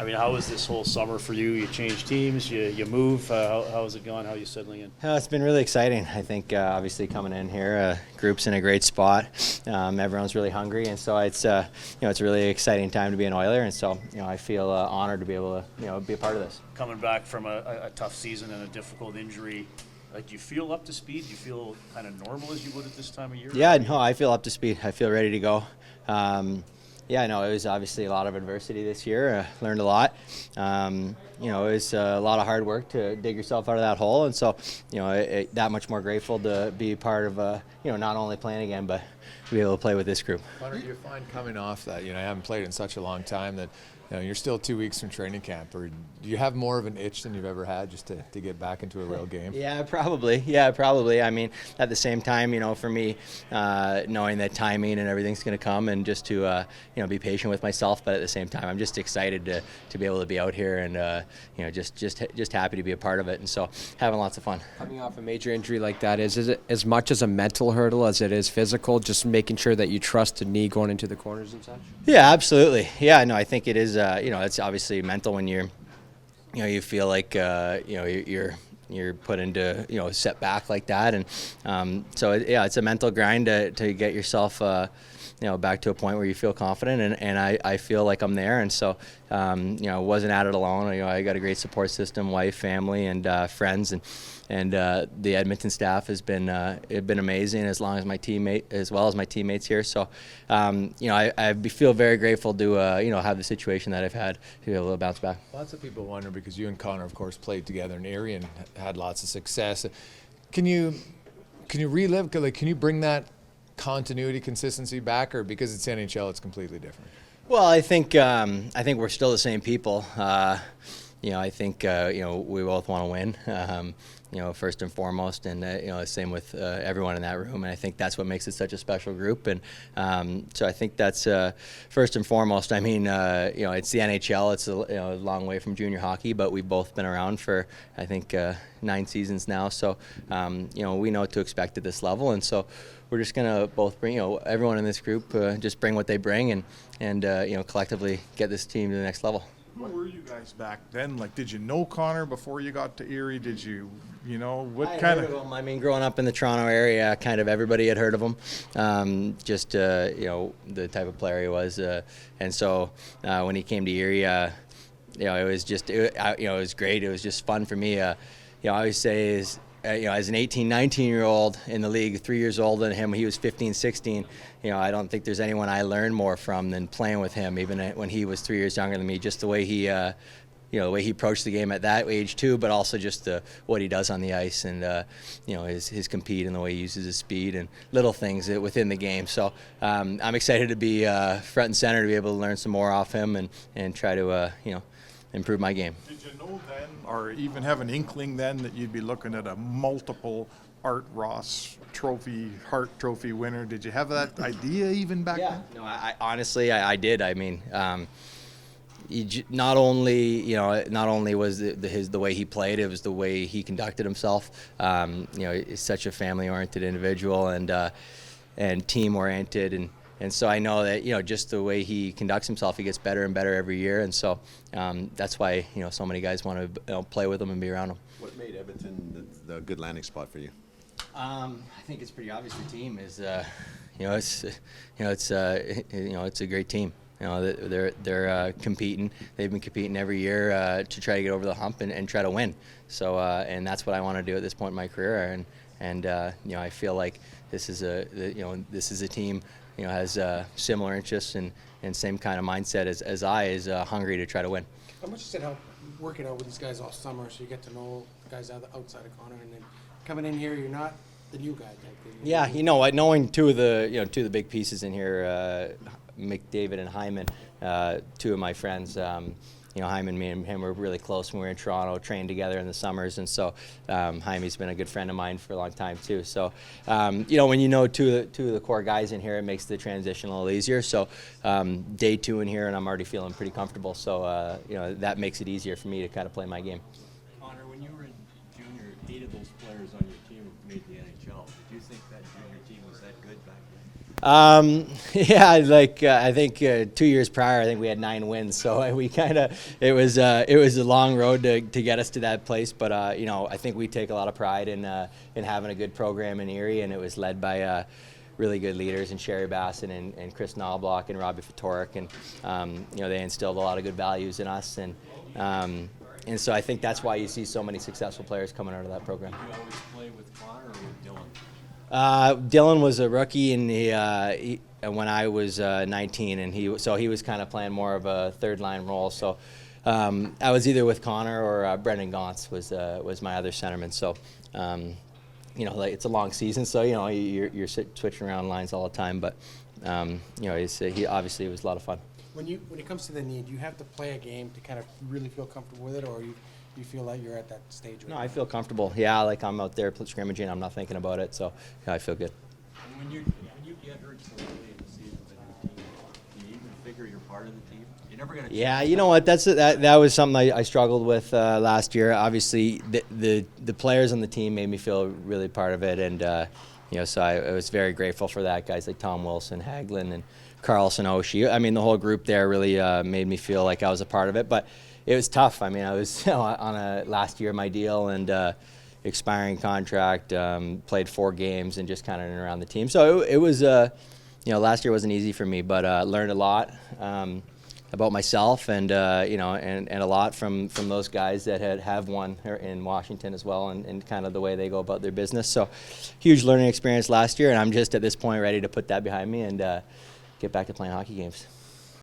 I mean, how was this whole summer for you? You changed teams, you move. How's it going? How are you settling in? It's been really exciting. I think obviously coming in here, group's in a great spot. Everyone's really hungry, and so it's it's a really exciting time to be an Oiler. And so I feel honored to be able to be a part of this. Coming back from a tough season and a difficult injury, like, do you feel up to speed? Do you feel kind of normal as you would at this time of year? Yeah, no, I feel up to speed. I feel ready to go. Yeah, no, it was obviously a lot of adversity this year. Learned a lot. It was a lot of hard work to dig yourself out of that hole, and so that much more grateful to be part of not only playing again, but to be able to play with this group. Connor, do you find coming off that, you haven't played in such a long time that you're still 2 weeks from training camp, or do you have more of an itch than you've ever had just to get back into a real game? Yeah, probably. I mean, at the same time, for me, knowing that timing and everything's going to come, and just to be patient with myself, but at the same time, I'm just excited to be able to be out here, and just happy to be a part of it, and so having lots of fun. Coming off a major injury like that, is it as much as a mental hurdle as it is physical, just making sure that you trust the knee going into the corners and such? Yeah, absolutely. Yeah, no, I think it is. It's obviously mental when you feel like you're put into a setback like that, and it's a mental grind to get yourself back to a point where you feel confident, and I feel like I'm there, and so wasn't at it alone. I got a great support system, wife, family, and friends, and the Edmonton staff has been amazing, as well as my teammates here. So I feel very grateful to have the situation that I've had to be able to bounce back. Lots of people wonder, because you and Connor, of course, played together in Erie and had lots of success. Can you relive? Can you bring that continuity, consistency back, or because it's NHL, it's completely different? Well, I think we're still the same people. I think we both want to win. First and foremost, and same with everyone in that room, and I think that's what makes it such a special group, and so I think that's first and foremost. I mean, it's the NHL. It's a long way from junior hockey, but we've both been around for, I think, 9 seasons now, so we know what to expect at this level, and so we're just gonna both bring, everyone in this group just bring what they bring, and collectively get this team to the next level. Who were you guys back then? Like, did you know Connor before you got to Erie? Did you, what kind of? I mean, growing up in the Toronto area, kind of everybody had heard of him. The type of player he was, and so when he came to Erie, it was great. It was just fun for me. I always say as an 18, 19-year-old in the league, 3 years older than him, he was 15, 16. I don't think there's anyone I learned more from than playing with him, even when he was 3 years younger than me. Just the way he, the way he approached the game at that age too, but also just what he does on the ice, and his compete, and the way he uses his speed and little things within the game. So I'm excited to be front and center, to be able to learn some more off him, and try to improve my game. Did you know then, or even have an inkling then, that you'd be looking at a multiple Art Ross Hart Trophy winner? Did you have that idea even back then? No, I honestly I did. I mean, not only was the way he played, it was the way he conducted himself. He's such a family-oriented individual, and team-oriented, and so I know that just the way he conducts himself, he gets better and better every year, and so that's why so many guys want to play with him and be around him. What made Edmonton the good landing spot for you? I think it's pretty obvious. The team is, it's a great team. They're competing. They've been competing every year to try to get over the hump and try to win. So and that's what I want to do at this point in my career. And I feel like this is a team has similar interests and same kind of mindset as I is hungry to try to win. How much does it help working out with these guys all summer, so you get to know the guys outside of Connor, and then coming in here, you're not the new guy type thing? Yeah, knowing two of the big pieces in here, McDavid and Hyman, two of my friends. Hyman, me and him were really close when we were in Toronto, trained together in the summers, and so Jaime's been a good friend of mine for a long time too. So when two of the core guys in here, it makes the transition a little easier. So day 2 in here, and I'm already feeling pretty comfortable. So that makes it easier for me to kind of play my game. Connor, when you were in junior, 8 of those players on your team made the NHL. Did you think that junior team was that good back then? Yeah, like I think 2 years prior, I think we had 9 wins. So we kind of it was a long road to get us to that place. But you know, I think we take a lot of pride in having a good program in Erie, and it was led by really good leaders in Sherry Basson and Chris Knobloch and Robbie Fatorik, and you know, they instilled a lot of good values in us, and so I think that's why you see so many successful players coming out of that program. You always play with Connor or with Dylan? Dylan was a rookie, and he when I was 19, and he was kind of playing more of a third line role. So I was either with Connor or Brendan Gauntz was my other centerman. So you know, like, it's a long season, so you know you're switching around lines all the time. But you know, he obviously, it was a lot of fun. When it comes to the knee, do you have to play a game to kind of really feel comfortable with it, or you feel like you're at that stage? No, I feel comfortable. Yeah, like I'm out there scrimmaging, I'm not thinking about it, so yeah, I feel good. And when you get hurt so early in the season with your team, do you even figure you're part of the team? You're never gonna. Yeah, you know what? That was something I struggled with last year. Obviously, the players on the team made me feel really part of it, and you know, so I was very grateful for that. Guys like Tom Wilson, Hagelin, and Carlson Oshie. I mean, the whole group there really made me feel like I was a part of it. But it was tough. I mean, I was on a last year of my deal and expiring contract. Played 4 games and just kind of in and around the team. So it was, you know, last year wasn't easy for me, but learned a lot about myself and you know, and a lot from those guys that have won in Washington as well, and kind of the way they go about their business. So huge learning experience last year, and I'm just at this point ready to put that behind me and get back to playing hockey games.